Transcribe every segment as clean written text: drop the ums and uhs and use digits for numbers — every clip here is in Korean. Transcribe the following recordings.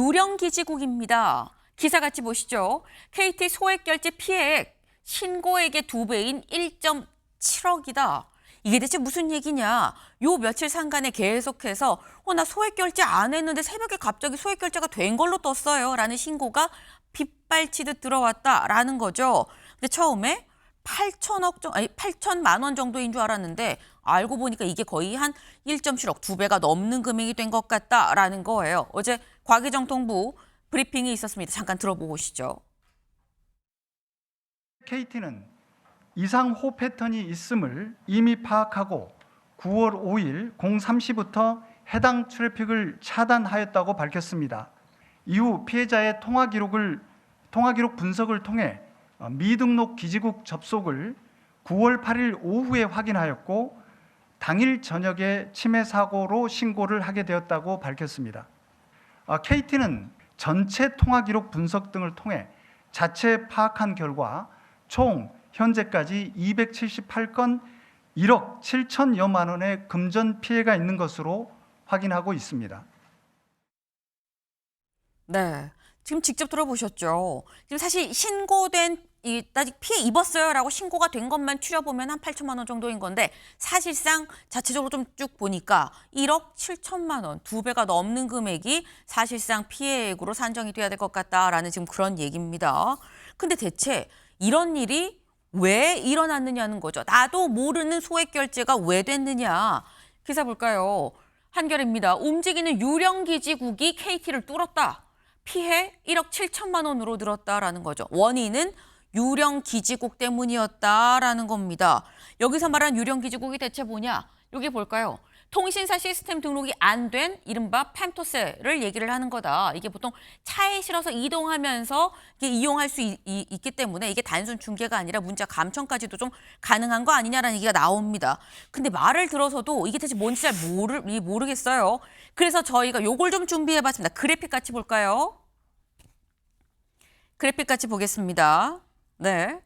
유령 기지국입니다. 기사 같이 보시죠. KT 소액 결제 피해액 신고액의 2배인 1.7억이다. 이게 대체 무슨 얘기냐? 요 며칠 상간에 계속해서 나 소액 결제 안 했는데 새벽에 갑자기 소액 결제가 된 걸로 떴어요. 라는 신고가 빗발치듯 들어왔다라는 거죠. 근데 처음에 8천만 원 정도인 줄 알았는데 알고 보니까 이게 거의 한 1.7억, 2배가 넘는 금액이 된 것 같다라는 거예요. 어제 과기정통부 브리핑이 있었습니다. 잠깐 들어보고 오시죠. KT는 이상호 패턴이 있음을 이미 파악하고 9월 5일 03시부터 해당 트래픽을 차단하였다고 밝혔습니다. 이후 피해자의 통화 기록 분석을 통해 미등록 기지국 접속을 9월 8일 오후에 확인하였고 당일 저녁에 침해 사고로 신고를 하게 되었다고 밝혔습니다. KT는 전체 통화 기록 분석 등을 통해 자체 파악한 결과 총 현재까지 278건 1억 7천여만 원의 금전 피해가 있는 것으로 확인하고 있습니다. 네, 지금 직접 들어보셨죠. 지금 사실 신고된 아직 피해 입었어요라고 신고가 된 것만 추려보면 한 8천만 원 정도인 건데 사실상 자체적으로 좀 쭉 보니까 1억 7천만 원, 2배가 넘는 금액이 사실상 피해액으로 산정이 돼야 될 것 같다라는 지금 그런 얘기입니다. 근데 대체 이런 일이 왜 일어났느냐는 거죠. 나도 모르는 소액 결제가 왜 됐느냐. 기사 볼까요? 한겨레입니다. 움직이는 유령 기지국이 KT를 뚫었다. 피해 1억 7천만 원으로 늘었다라는 거죠. 원인은 유령 기지국 때문이었다라는 겁니다. 여기서 말한 유령 기지국이 대체 뭐냐? 여기 볼까요? 통신사 시스템 등록이 안 된 이른바 펜토셀을 얘기를 하는 거다. 이게 보통 차에 실어서 이동하면서 이게 이용할 수 있기 때문에 이게 단순 중계가 아니라 문자 감청까지도 좀 가능한 거 아니냐라는 얘기가 나옵니다. 근데 말을 들어서도 이게 대체 뭔지 잘 모르겠어요. 그래서 저희가 요걸 좀 준비해봤습니다. 그래픽 같이 볼까요? 그래픽 같이 보겠습니다. 네,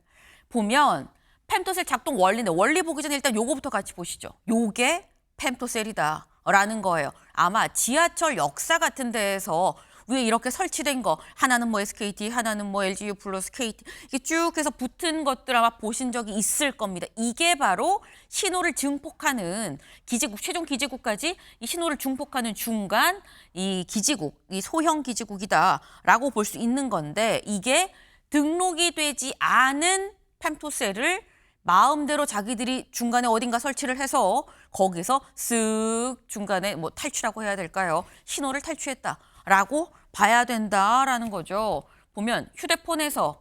보면 펜토셀 작동 원리인데 원리 보기 전에 일단 요거부터 같이 보시죠. 요게 펜토셀이다라는 거예요. 아마 지하철 역사 같은 데에서 위에 이렇게 설치된 거 하나는 뭐 SKT, 하나는 뭐 LGU 플러스 KT 이게 쭉 해서 붙은 것들 아마 보신 적이 있을 겁니다. 이게 바로 신호를 증폭하는 기지국, 최종 기지국까지 이 신호를 증폭하는 중간 이 기지국, 이 소형 기지국이다라고 볼 수 있는 건데 이게 등록이 되지 않은 펜토셀을 마음대로 자기들이 중간에 어딘가 설치를 해서 거기서 쓱 중간에 뭐 탈취라고 해야 될까요? 신호를 탈취했다라고 봐야 된다라는 거죠. 보면 휴대폰에서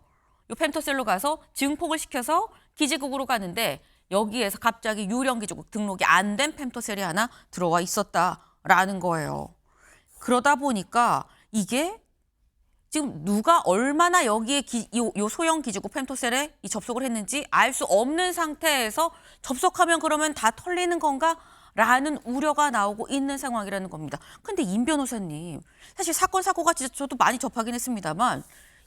이 펜토셀로 가서 증폭을 시켜서 기지국으로 가는데 여기에서 갑자기 유령 기지국 등록이 안 된 펜토셀이 하나 들어와 있었다라는 거예요. 그러다 보니까 이게 지금 누가 얼마나 여기에 요 소형 기지국 펜토셀에 접속을 했는지 알 수 없는 상태에서 접속하면 그러면 다 털리는 건가? 라는 우려가 나오고 있는 상황이라는 겁니다. 근데 임 변호사님, 사실 사건, 사고가 진짜 저도 많이 접하긴 했습니다만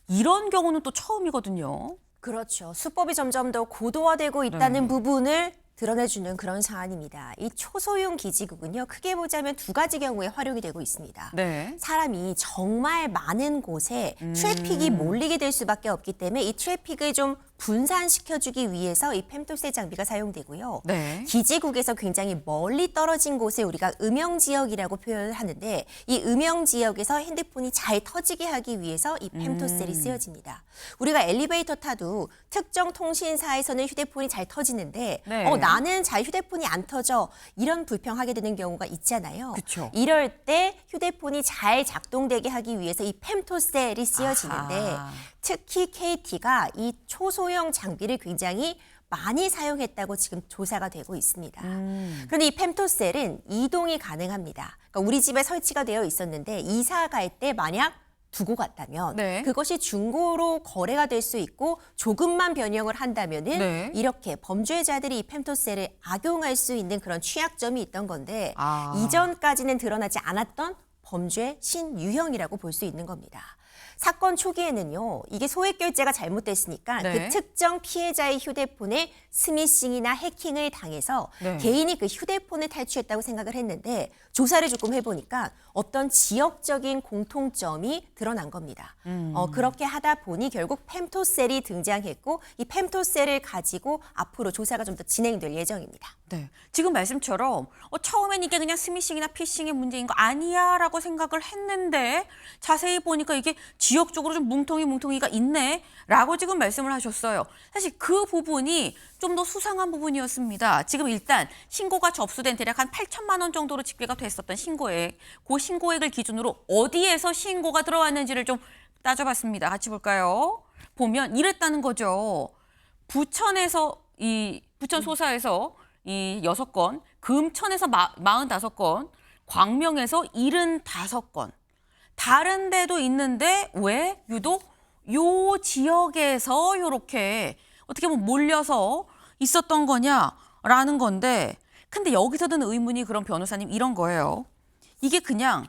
이런 경우는 또 처음이거든요. 그렇죠. 수법이 점점 더 고도화되고 있다는 부분을 드러내주는 그런 사안입니다. 이 초소형 기지국은요, 크게 보자면 두 가지 경우에 활용이 되고 있습니다. 네. 사람이 정말 많은 곳에 트래픽이 몰리게 될 수밖에 없기 때문에 이 트래픽을 좀 분산시켜주기 위해서 이 펜토셀 장비가 사용되고요. 네. 기지국에서 굉장히 멀리 떨어진 곳에 우리가 음영지역이라고 표현을 하는데 이 음영지역에서 핸드폰이 잘 터지게 하기 위해서 이 펜토셀이 쓰여집니다. 우리가 엘리베이터 타도 특정 통신사에서는 휴대폰이 잘 터지는데 네. 나는 잘 휴대폰이 안 터져 이런 불평하게 되는 경우가 있잖아요. 그쵸. 이럴 때 휴대폰이 잘 작동되게 하기 위해서 이 펜토셀이 쓰여지는데 아하. 특히 KT가 이 초소형 장비를 굉장히 많이 사용했다고 지금 조사가 되고 있습니다. 그런데 이 펜토셀은 이동이 가능합니다. 그러니까 우리 집에 설치가 되어 있었는데 이사 갈 때 만약 두고 갔다면 네. 그것이 중고로 거래가 될 수 있고 조금만 변형을 한다면은 네. 이렇게 범죄자들이 이 펜토셀을 악용할 수 있는 그런 취약점이 있던 건데 아. 이전까지는 드러나지 않았던 범죄 신유형이라고 볼 수 있는 겁니다. 사건 초기에는요, 이게 소액 결제가 잘못됐으니까 네. 그 특정 피해자의 휴대폰에 스미싱이나 해킹을 당해서 네. 개인이 그 휴대폰을 탈취했다고 생각을 했는데 조사를 조금 해보니까 어떤 지역적인 공통점이 드러난 겁니다. 그렇게 하다 보니 결국 펨토셀이 등장했고 이 펨토셀을 가지고 앞으로 조사가 좀 더 진행될 예정입니다. 네. 지금 말씀처럼 처음엔 이게 그냥 스미싱이나 피싱의 문제인 거 아니야 라고 생각을 했는데 자세히 보니까 이게 지역적으로 좀 뭉텅이가 있네 라고 지금 말씀을 하셨어요. 사실 그 부분이 좀 더 수상한 부분이었습니다. 지금 일단 신고가 접수된 대략 한 8천만 원 정도로 집계가 됐었던 신고액, 그 신고액을 기준으로 어디에서 신고가 들어왔는지를 좀 따져봤습니다. 같이 볼까요? 보면 이랬다는 거죠. 부천에서 부천 소사에서 이 6건, 금천에서 45건, 광명에서 75건. 다른 데도 있는데 왜 유독 요 지역에서 요렇게 어떻게 보면 몰려서 있었던 거냐라는 건데, 근데 여기서 드는 의문이 그럼 변호사님 이런 거예요. 이게 그냥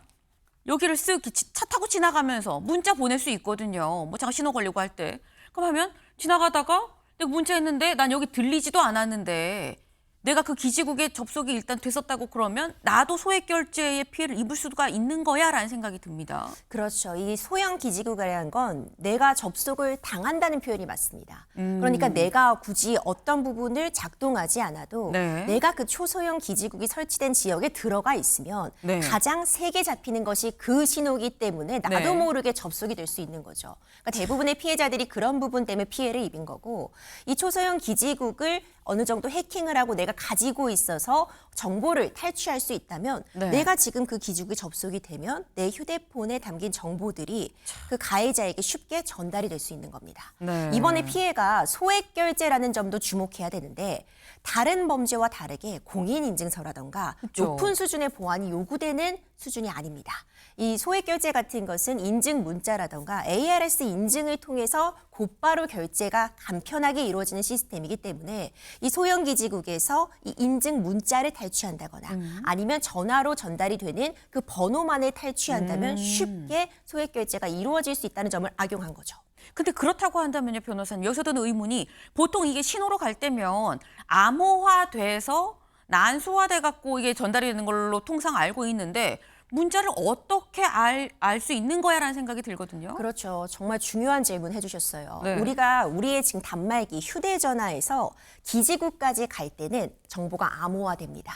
여기를 쓱 차 타고 지나가면서 문자 보낼 수 있거든요. 뭐 잠깐 신호 걸리고 할 때. 그럼 하면 지나가다가 내가 문자했는데 난 여기 들리지도 않았는데 내가 그 기지국에 접속이 일단 됐었다고 그러면 나도 소액 결제의 피해를 입을 수가 있는 거야라는 생각이 듭니다. 그렇죠. 이 소형 기지국이라는 건 내가 접속을 당한다는 표현이 맞습니다. 그러니까 내가 굳이 어떤 부분을 작동하지 않아도 네. 내가 그 초소형 기지국이 설치된 지역에 들어가 있으면 네. 가장 세게 잡히는 것이 그 신호기 때문에 나도 네. 모르게 접속이 될 수 있는 거죠. 그러니까 대부분의 피해자들이 그런 부분 때문에 피해를 입은 거고, 이 초소형 기지국을 어느 정도 해킹을 하고 내가 가지고 있어서 정보를 탈취할 수 있다면 네. 내가 지금 그 기지국이 접속이 되면 내 휴대폰에 담긴 정보들이 그 가해자에게 쉽게 전달이 될 수 있는 겁니다. 네. 이번에 피해가 소액 결제라는 점도 주목해야 되는데 다른 범죄와 다르게 공인인증서라던가 그쵸. 높은 수준의 보안이 요구되는 수준이 아닙니다. 이 소액 결제 같은 것은 인증 문자라던가 ARS 인증을 통해서 곧바로 결제가 간편하게 이루어지는 시스템이기 때문에 이 소형 기지국에서 이 인증 문자를 탈취한다거나 아니면 전화로 전달이 되는 그 번호만을 탈취한다면 쉽게 소액 결제가 이루어질 수 있다는 점을 악용한 거죠. 근데 그렇다고 한다면요, 변호사님. 여기서 드는 의문이 보통 이게 신호로 갈 때면 암호화돼서 난수화돼 갖고 이게 전달이 되는 걸로 통상 알고 있는데 문자를 어떻게 알 수 있는 거야라는 생각이 들거든요. 그렇죠. 정말 중요한 질문 해주셨어요. 네. 우리의 지금 단말기, 휴대전화에서 기지국까지 갈 때는 정보가 암호화됩니다.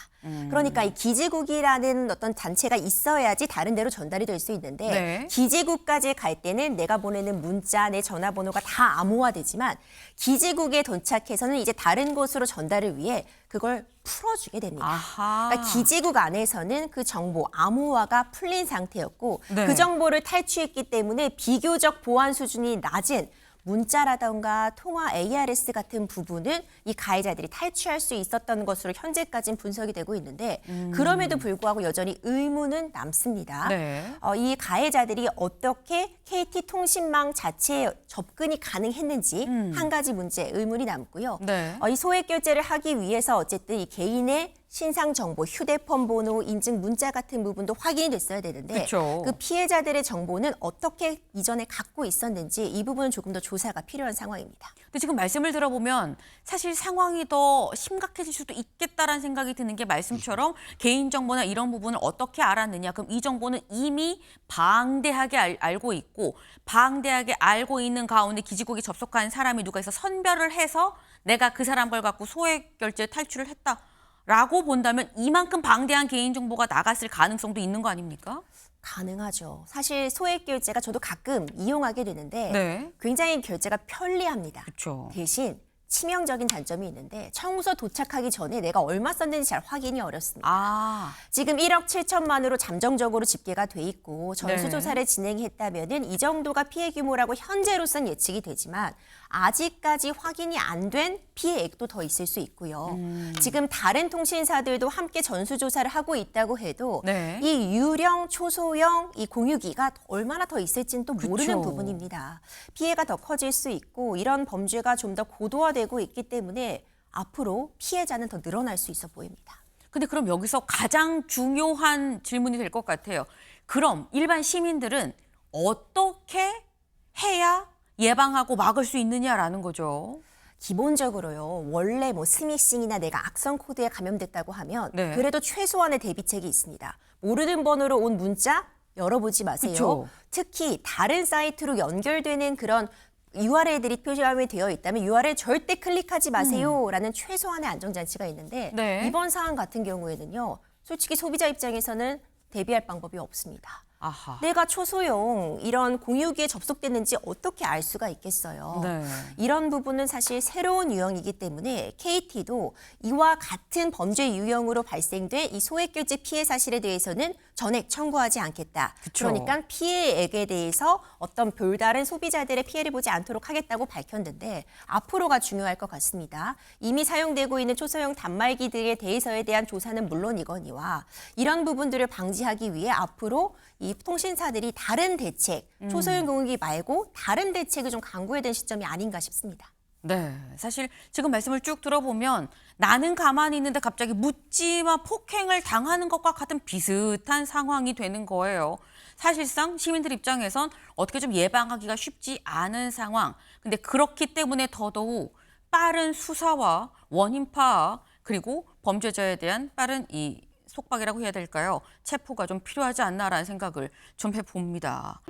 그러니까 이 기지국이라는 어떤 단체가 있어야지 다른 데로 전달이 될 수 있는데 네. 기지국까지 갈 때는 내가 보내는 문자, 내 전화번호가 다 암호화되지만 기지국에 도착해서는 이제 다른 곳으로 전달을 위해 그걸 풀어주게 됩니다. 아하. 그러니까 기지국 안에서는 그 정보 암호화가 풀린 상태였고 네. 그 정보를 탈취했기 때문에 비교적 보안 수준이 낮은 문자라던가 통화 ARS 같은 부분은 이 가해자들이 탈취할 수 있었던 것으로 현재까지는 분석이 되고 있는데 그럼에도 불구하고 여전히 의문은 남습니다. 네. 이 가해자들이 어떻게 KT통신망 자체에 접근이 가능했는지 한 가지 문제 의문이 남고요. 네. 이 소액 결제를 하기 위해서 어쨌든 이 개인의 신상 정보, 휴대폰 번호, 인증 문자 같은 부분도 확인이 됐어야 되는데 그쵸. 그 피해자들의 정보는 어떻게 이전에 갖고 있었는지 이 부분은 조금 더 조사가 필요한 상황입니다. 근데 지금 말씀을 들어보면 사실 상황이 더 심각해질 수도 있겠다라는 생각이 드는 게 말씀처럼 개인정보나 이런 부분을 어떻게 알았느냐. 그럼 이 정보는 이미 방대하게 알고 있고 방대하게 알고 있는 가운데 기지국에 접속한 사람이 누가 있어 선별을 해서 내가 그 사람 걸 갖고 소액 결제 탈취를 했다라고 본다면 이만큼 방대한 개인정보가 나갔을 가능성도 있는 거 아닙니까? 가능하죠. 사실 소액 결제가 저도 가끔 이용하게 되는데 네. 굉장히 결제가 편리합니다. 그렇죠. 대신 치명적인 단점이 있는데 청구서 도착하기 전에 내가 얼마 썼는지 잘 확인이 어렵습니다. 아, 지금 1억 7천만으로 잠정적으로 집계가 돼 있고 네. 전수조사를 진행했다면은 이 정도가 피해 규모라고 현재로선 예측이 되지만 아직까지 확인이 안 된 피해액도 더 있을 수 있고요. 지금 다른 통신사들도 함께 전수조사를 하고 있다고 해도 네. 이 유령, 초소형, 이 공유기가 얼마나 더 있을지는 또 모르는 그쵸. 부분입니다. 피해가 더 커질 수 있고 이런 범죄가 좀 더 고도화되고 있기 때문에 앞으로 피해자는 더 늘어날 수 있어 보입니다. 근데 그럼 여기서 가장 중요한 질문이 될 것 같아요. 그럼 일반 시민들은 어떻게 해야 예방하고 막을 수 있느냐라는 거죠. 기본적으로요. 원래 뭐 스미싱이나 내가 악성 코드에 감염됐다고 하면 네. 그래도 최소한의 대비책이 있습니다. 모르는 번호로 온 문자 열어보지 마세요. 그쵸. 특히 다른 사이트로 연결되는 그런 URL들이 표시함이 되어 있다면 URL 절대 클릭하지 마세요라는 최소한의 안전장치가 있는데 네. 이번 사안 같은 경우에는요. 솔직히 소비자 입장에서는 대비할 방법이 없습니다. 아하. 내가 초소형 이런 공유기에 접속됐는지 어떻게 알 수가 있겠어요. 네. 이런 부분은 사실 새로운 유형이기 때문에 KT도 이와 같은 범죄 유형으로 발생된 이 소액결제 피해 사실에 대해서는 전액 청구하지 않겠다. 그쵸. 그러니까 피해액에 대해서 어떤 별다른 소비자들의 피해를 보지 않도록 하겠다고 밝혔는데 앞으로가 중요할 것 같습니다. 이미 사용되고 있는 초소형 단말기들에 대해서에 대한 조사는 물론이거니와 이런 부분들을 방지하기 위해 앞으로 이 통신사들이 다른 대책, 초소형 공유기 말고 다른 대책을 좀 강구해야 되는 시점이 아닌가 싶습니다. 네, 사실 지금 말씀을 쭉 들어보면 나는 가만히 있는데 갑자기 묻지마 폭행을 당하는 것과 같은 비슷한 상황이 되는 거예요. 사실상 시민들 입장에선 어떻게 좀 예방하기가 쉽지 않은 상황. 근데 그렇기 때문에 더더욱 빠른 수사와 원인 파악 그리고 범죄자에 대한 빠른 이 속박이라고 해야 될까요? 체포가 좀 필요하지 않나라는 생각을 좀 해봅니다.